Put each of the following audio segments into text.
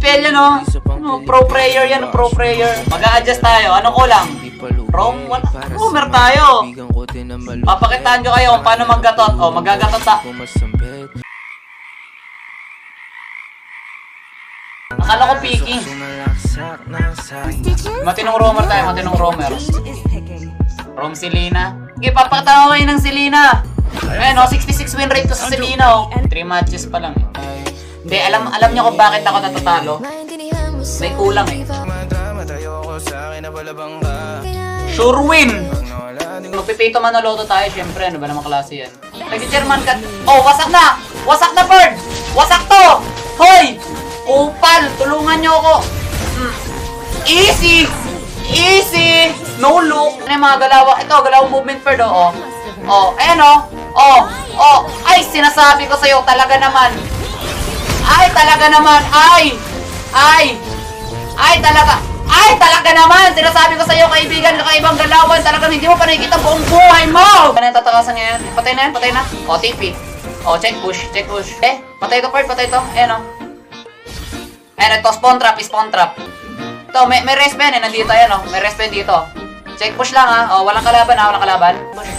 MPL yan, oh. Pro player yan, pro player. Mag-a-adjust tayo. Ano ko lang? Roamer tayo. Papakitaan ko kayo kung paano maggatot. O, magagatot ta. Akala ko peeking. Matinong roamer tayo, matinong roamer. Rom Selena. Okay, papakitaan ko kayo ng Selena. Ayan, oh, 66 win rate ko sa Selena, oh. 3 matches pa lang, eh. Hindi, alam nyo kung bakit ako natatalo? May kulang, eh. Sure win! Magpipito Manoloto tayo, syempre. Ano ba naman klase yan? Nag-German cut. Oh, wasak na! Wasak na, bird! Wasak to! Hoy! Kupal! Tulungan nyo ako! Easy! Easy! No look! Ano yung mga galawa? Ito, galawang movement, bird, oh. Oh, ayan, oh. Oh, oh. Ay, sinasabi ko sa'yo, talaga naman. Ay, talaga naman. Ay! Ay! Ay, talaga! Ay, talaga naman! Sinasabi ko sa'yo, kaibigan, kakaibang galawan, talagang hindi mo pa nakikita buong buhay mo! Ano yung tatakasan ngayon? Patay na yan, patay na. O, TP. O, check push, check push. Eh, patay to, Perd, patay to. Ayan, o. Ayan, ito, spawn trap, spawn trap. Ito, may rest pen, eh, nandito, ayan, o. May rest pen dito. Check push lang, ha. O, walang kalaban, ha, walang kalaban. Push.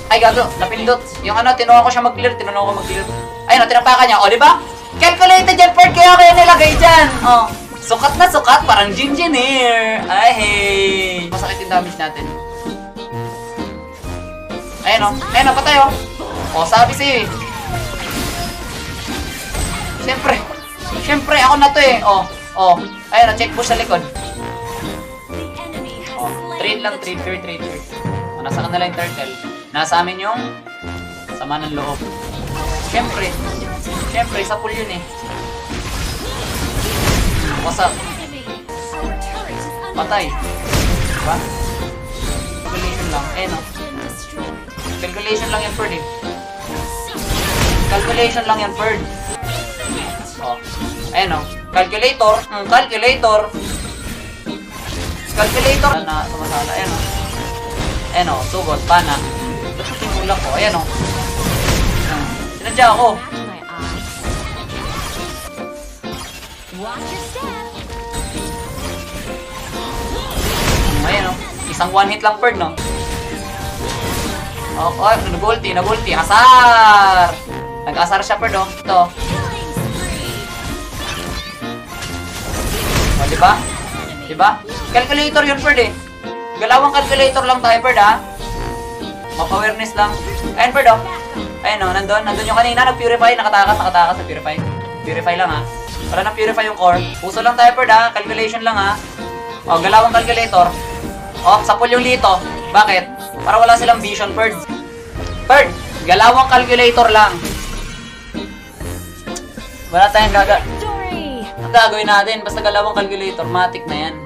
Ay, gago, napindot. Yung ano, tinuha ko siya mag-clear, tinuha ko mag-clear. Ayun, o, tinapakan niya. O, di ba? Calculated yan, Perd, kaya kaya nilagay dyan. O. Sukat na sukat, parang Gingineer. Ay, hey. Masakit yung damage natin. Ayan o. Ayan o, patay o. O, sabi sa'yo eh. Siyempre, ako na to eh. O, o. Ayan o, check push sa likod. O, trade lang, trade. O, nasa kanila yung turtle. Nasa amin yung sama ng loob. Siyempre, sa pool yun eh. What's up? Patay. Diba? Calculation lang. Eh, no? Calculation lang yan, Perd, eh. Calculation lang yan, Perd. Oh. Ayan, no? Calculator. Calculator. Calculator. Na sumasala. Ayan, no? Ayan, no? Sugot. Pana. Ba't tinulak ko? Ayan, no? Sinadya ako. Ayan, no? Isang one hit lang, Perd, no? Oh, nag-ulti. Asar! Nag-asar siya, Perd, no? Ito. O, diba? Diba? Calculator yun, Perd, eh. Galawang calculator lang tayo, Perd, ha? Map-awareness lang. Ayan, Perd, oh. Ayan, no? Nandun yung kanina. Nag-purify. Nakatakas sa purify. Purify lang, ha? Wala na purify yung core. Puso lang tayo, Perd, ha? Calculation lang, ha? O, galawang calculator. O, sapol yung lito. Bakit? Para wala silang vision, Perd. Perd, galawang calculator lang. Wala tayong ang gagawin natin. Basta galawang calculator, matik na yan.